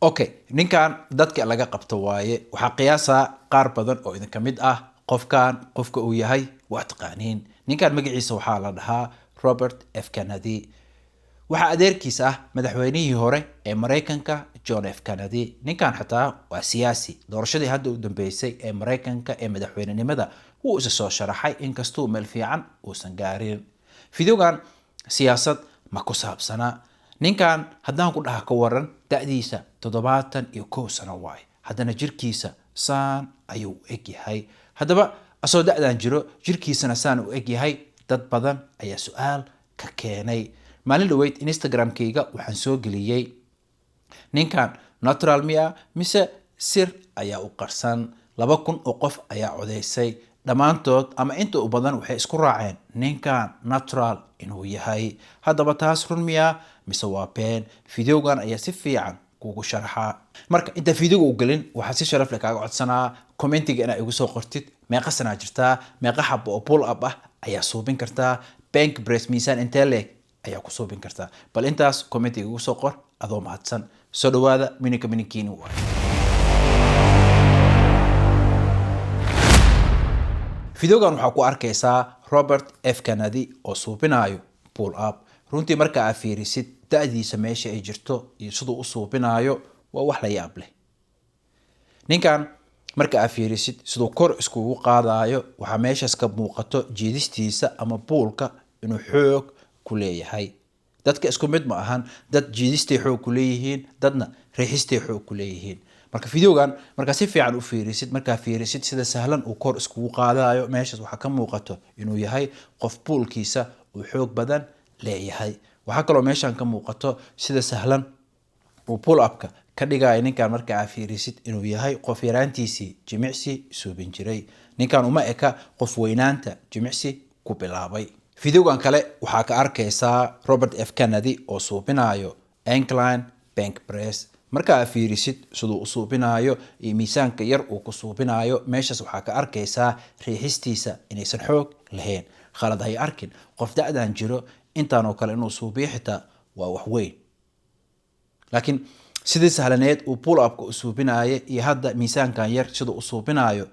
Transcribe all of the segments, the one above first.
okay ninkan dadka laga qabto waaye waxa qiyaasa qaar badan oo idin kamid ah qofka uu yahay waa taqaaniin ninkan magaciisa waxa la dhahaa Robert F Kennedy waxa adeerkiisa ah madaxweynihii hore ee Mareykanka John F Kennedy ninkan xataa waa siyaasi doorashadii hadda u dambeysay ee Mareykanka ee madaxweynenimada wuu isa soo sharaxay inkastoo meel fiican uusan gaarin fideogan siyaasad ma ku saabsana ninkan haddaan ku dhaha ka waran da'diisa 71 sano waay haddana jirkiisa saan ayuu eg yahay haddaba asoo da'dan jiro jirkiisana saan u eg yahay dad badan ayaa su'aal ka keenay maalin dhaweyd Instagram-kayga waxaan soo geliyay ninkan natural miya mise sir ayaa u qarsan 2,000 oo qof ayaa codeysay dhamaantood ama inta u badan waxay isku raaceen ninkan natural inuu yahay haddaba taas run miya mise waa been fideogan ayaa si fiican kugu sharaxa marka inta fideoga u galin waxa si sharaf leh kaaga codsanaa commentiga inaad igu soo qortid meeqa sana jirtaa meeqa xabo oo pull up ah ayaa suubin kartaa bank press miisaan intee leeg ayaa ku suubin kartaa bal intaas commentiga igu soo qor adoo mahadsan soo dhawaada mininkiini waay fideogan waxa ku arkaysaa Robert F Kennedy oo suubinayo pull up runtii marka aad fiirisid da'diisa meesha ay jirto iyo sidoo u suubinayo waa wax la yaab leh ninkan marka aad fiirisid sidoo kor iskugu qaadayo waxa meeshaas ka muuqato jiidistiisa ama poolka inuu xoog ku leeyahay dadka isku mid ma ahan dad jiidistay xoog ku leeyihiin dadna riixistay xoog ku leeyihiin marka fideogan marka si fiican u fiirisid marka fiirisid sida sahlan uu kor iskugu qaadayo meeshaas waxa ka muuqato inuu yahay qof poolkiisa uu xoog badan leeyahay waxa kale oo meeshan ka muuqato sida sahlan uu pull upka ka dhigay ninkan marka aad fiirisid inuu yahay qof yaraantiisii jimicsi suubin jiray ninkan uma eka qof weynaanta jimicsi ku bilaabay fideogan kale waxa ka arkaysaa Robert F Kennedy oo suubinayo incline bank press marka aad fiirisid sidoo u suubinayo iyo miisaanka yar uu ku suubinayo meeshaas waxa ka arkaysaa riixistiisa inaysan xoog lahayn khalad ay arkin qof da'dan jiro intaan oo kale inuu suubiyo xitaa waa wax weyn laakiin sidii sahlaneed uu pull upka u suubinayo iyo hadda miisaankan yar sidoo u suubinayo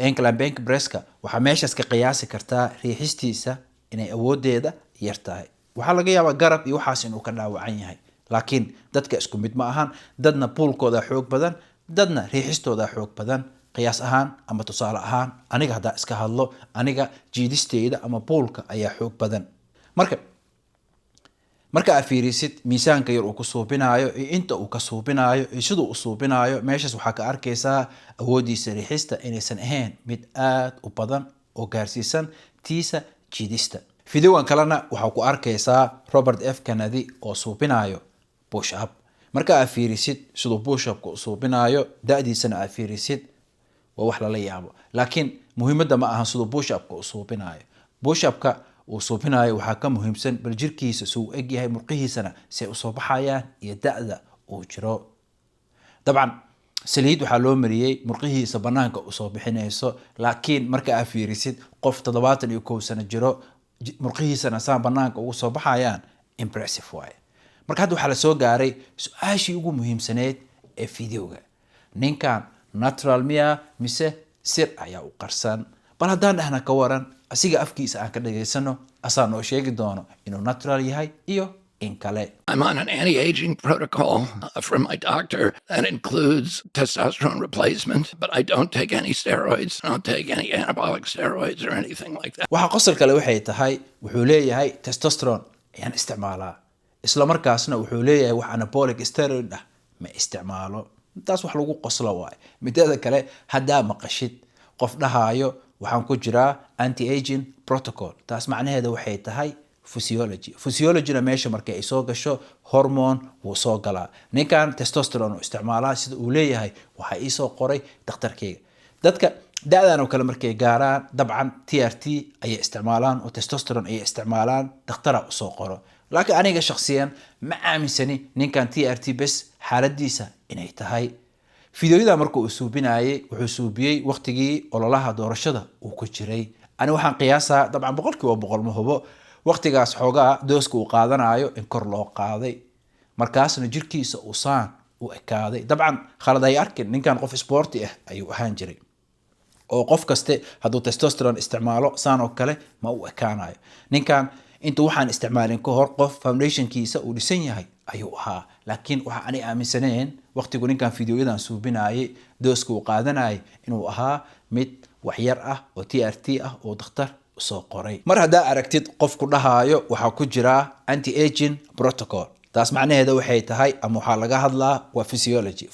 incline bank presska waxa meeshaas ka qiyaasi kartaa riixistiisa inay awoodeeda yar tahay waxa laga yaabaa garab iyo waxaas inuu ka dhaawacan yahay laakiin dadka isku mid ma ahan dadna poolkooda xoog badan dadna riixistooda xoog badan qiyaas ahaan ama tusaale ahaan aniga hadda iska hadlo aniga jiidisteyda ama poolka ayaa xoog badan marka aad fiirisid miisaanka yar uu ku suubinayo iyo inta uu ka suubinayo iyo sidoo u suubinayo meeshaas waxa ka arkaysaa awoodiisa riixista inaysan ahayn mid aad u badan oo gaarsiisan tiisa jiidista fideogan kalena waxa ku arkaysaa Robert F Kennedy oo suubinayo push up marka aad fiirisid sidoo push up ku suubinayo da'diisana aad fiirisid waa wax la yaabo laakiin muhiimadda ma aha sidoo push up ku suubinayo push upka uu suubinayo waxa ka muhiimsan bal jirkiisa soo eg yahay murqihiisana si u soo baxayaan iyo da'da uu jiro dabcan saliid waxa loo mariyay murqihiisa banaanka u soo bixinayso laakiin marka aad fiirisid qof 71 sano jiro murqihiisana saan banaanka ugu soo baxayaan impressive way marka hadda waxa la soo gaaray su'aashii ugu muhiimsaneed ee fideoga ninkan natural miya mise sir ayaa u qarsan bal haddaan dhahna ka waran asiga afkiisa aan ka dhageysano asaan oo sheegi doono inuu natural yahay iyo in kale I'm on an anti-aging protocol from my doctor that includes testosterone replacement, but I don't take any steroids. I don't take any anabolic steroids or anything like that. waxa qosol kale waxay tahay wuxuu leeyahay testosterone ayaan isticmaalaa isla markaasna wuxuu leeyahay wax anabolic steroid ah ma isticmaalo taas wax lagu qoslo waay midada kale hadaa maqashid qof dhahayo waxaan ku jiraa anti-aging protocol taas macnaheedu waxay tahay physiology meesha markay ay soo gasho hormone wuu soo galaa ninkan testosterone isticmaalaa sida uu leeyahay waxa ii soo qoray dhakhtarkayga dadka da'dan oo kale markay gaaraan dabcan TRT ay isticmaalaan oo testosterone ay isticmaalaan dhakhtar u soo qoro laakiin aniga shakhsiyan ma aaminsani ninkan TRT bas xaaladiisa inay tahay fideoyada markuu uu suubinayay wuxuu suubiyay waqtigii ololaha doorashada uu ku jiray ani waxaan qiyaasaa dabcan 100% ma hubo waqtigaas xoogaa dooska uu qaadanayo in kor loo qaaday markaasna jirkiisa uu saan u ekaaday. dabcan khalad ay arkin, ninkan qof sporti ah ayuu ahaan jiray oo qof kaste hadduu testosterone isticmaalo saan oo kale ma u ekaanayo. ninkan intuu waxaan isticmaalin ka hor qof foundationkiisa uu dhisan yahay ayuu ahaa. laakiin waxa aanay aaminsaneen waqtigu ninkan fiidiyoyadan suubinayay dooska uu qaadanayay inuu ahaa mid waxyar ah oo TRT ah oo dhakhtar soo qoray. mar haddaa aragtid qofku dhahaayo waxaa ku jira anti-aging protocol, taas macnaheeda waxay tahay ama waxaa laga hadlaa waa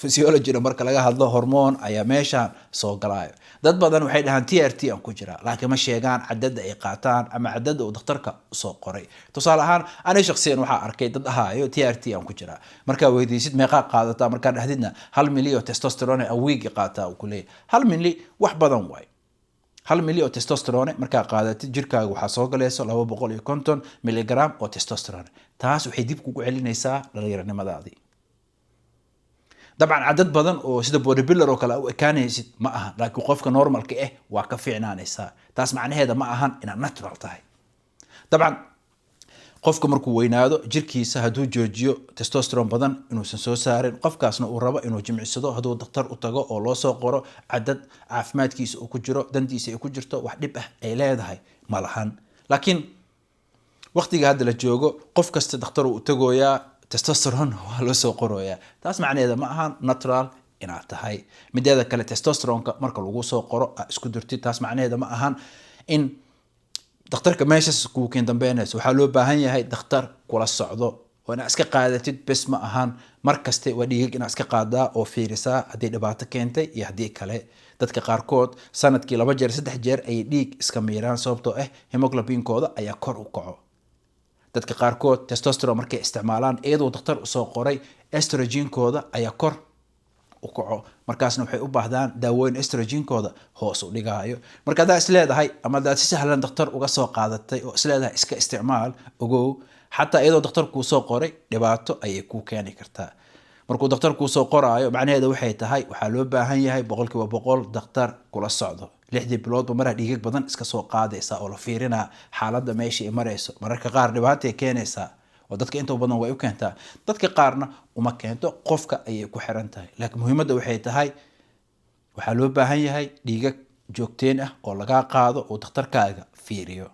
physiologyna marka laga hadlo hormoon ayaa meeshaan soo galaayo. dad badan waxay dhahaan TRT aan ku jira, laakiin ma sheegaan cadada ay qaataan ama cadada uu dhakhtarka soo qoray. tusaale ahaan aniga shakhsiyan waxaa arkay dad ahaayo TRT aan ku jira, markaa weydiisid meeqaa qaadataa, markaa dhahdidna 1 milli oo testosterone a week qaataa uu ku leeyahay. 1 milli wax badan waay. 1 milli oo testosterone markaa qaadatid jirkaaga waxaa soo galayso 250 milligram oo testosterone. taas waxay dib kugu celinaysaa dhalinyaronimadaadii. dabcan cadad badan oo sida bodybuilder oo kale u ekaanaysid ma aha, laakiin qofka normalka ah waa ka fiicnaanaysaa. taas macnaheeda ma ahan inaad natural tahay. dabcan qofka markuu weynaado jirkiisa hadduu joojiyo testosterone badan inuusan soo saarin, qofkaasna uu rabo inuu jimicsado, hadduu dhakhtar u tago oo loo soo qoro cadad caafimaadkiisa uu ku jiro, dantiisa ay ku jirto, wax dhib ah ay leedahay ma lahan. laakiin waqtiga hadda la joogo qof kasta dhakhtar uu tagoyaa testosterone waa loo soo qoroyaa. taas macnaheeda ma ahan natural inaad tahay. mideeda kale testosteroneka marka lagu soo qoro isku dirtid, taas macnaheeda ma ahan in dhakhtarka meeshas kuu keen dambeynayso. waxaa loo baahan yahay dhakhtar kula socdo oo inaad iska qaadatid bes ma ahan. mar kaste waa dhiigag inaad iska qaadaa oo fiirisaa haddii dhibaato keentay iyo haddii kale. dadka qaarkood sanadkii 2 jeer 3 jeer ayay dhiig iska miiraan sababtoo ah hemoglobinkooda ayaa kor u kaco. dadka qaarkood testosterone markay isticmaalaan iyadoo dhakhtar usoo qoray estrogenkooda ayaa kor u kaco, markaasna waxay u baahdaan daawooyin estrogenkooda hoos u dhigaayo. marka haddaa isleedahay ama haddaad si sahlan dhakhtar uga soo qaadatay oo isleedahay iska isticmaal, ogow xataa iyadoo dhakhtar kuu soo qoray dhibaato ayay kuu keeni kartaa. markuu dhakhtar kuu soo qoraayo macnaheeda waxay tahay waxaa loo baahan yahay 100% dhakhtar kula socdo. 6 biloodba maraa dhiigag badan iska soo qaadaysa oo la fiirinaa xaaladda meesha ay marayso. mararka qaar dhibaato ay keenaysaa oo dadka inta badan way u keentaa, dadka qaarna uma keento, qofka ayay ku xiran tahay. laakiin muhiimadda waxay tahay waxaa loo baahan yahay dhiigag joogteen ah oo lagaa qaado oo dhakhtarkaaga fiiriyo.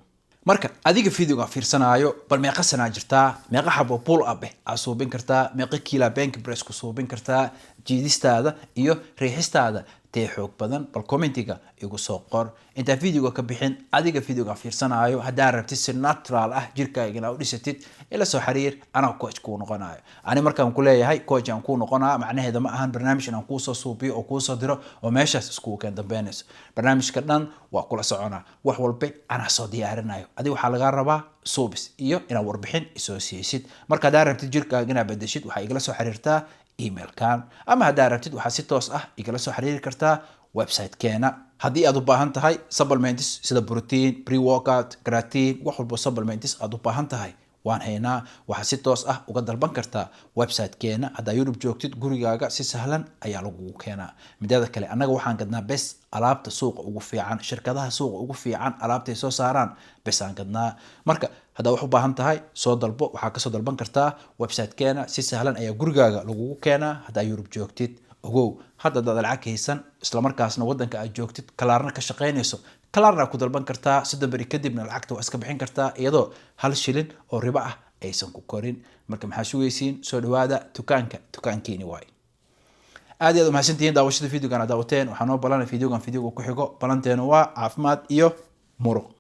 marka adiga fiidiyoga fiirsanaayo bal meeqa sanaa jirtaa, meeqa xabo pull up aad suubin kartaa, meeqa kiila bench press ku suubin kartaa, jiidistaada iyo riixistaada tee xoog badan, bal commentiga igu soo qor. intaa fiidiyoga ka bixin adiga fiidiyoga fiirsanaayo haddaa rabtid si natural ah jirkaaga inaad u dhisatid ila soo xiriir, anaa coach kuu noqonayo. ani markaan ku leeyahay coach aan kuu noqonaa macnaheeda ma ahan barnaamij inaan kuu soo suubiyo oo kuu soo diro oo meeshaas iskugu keen dambeynayso. barnaamijka dhan waa kula soconaa, wax walba anaa soo diyaarinayo. adiga waxaa lagaa rabaa suubis iyo inaad warbixin isoo siisid. marka haddaa rabtid jirkaaga inaad bedeshid waxaa igala soo xiriirtaa emailkan, ama haddaa rabtid waxaa si toos ah igala soo xiriiri kartaa website-keena. haddii aad u baahan tahay supplements sida protein, pre-workout, creatine, wax walbo supplements aad u baahan tahay waan haynaa. waxaa si toos ah uga dalban kartaa website-keena. haddaa Yurub joogtid gurigaaga si sahlan ayaa lagugu keenaa. mideeda kale annaga waxaan gadnaa bes alaabta suuqa ugu fiican, shirkadaha suuqa ugu fiican alaabtay soo saaraan bes aan gadnaa. marka haddaa wax u baahan tahay soo dalbo, waxaa kasoo dalban kartaa website-keena, si sahlan ayaa gurigaaga lagugu keenaa. haddaa Yurub joogtid ogow hadda dad lacag haysan isla markaasna wadanka aad joogtid kalaarna ka shaqeynayso, kalaarna ku dalban kartaa 3 bari kadibna lacagta waa iska bixin kartaa iyadoo 1 shilin oo riba ah aysan ku korin. marka maxaa sugaysiin? soo dhawaada dukaankiini waay. aad iyo aad mahadsantihiin daawashada fiidiyogan aad daawateen. waxaa noo balana fiidiyogan fiidiyoga ku xigo. balanteena waa caafimaad iyo muruq.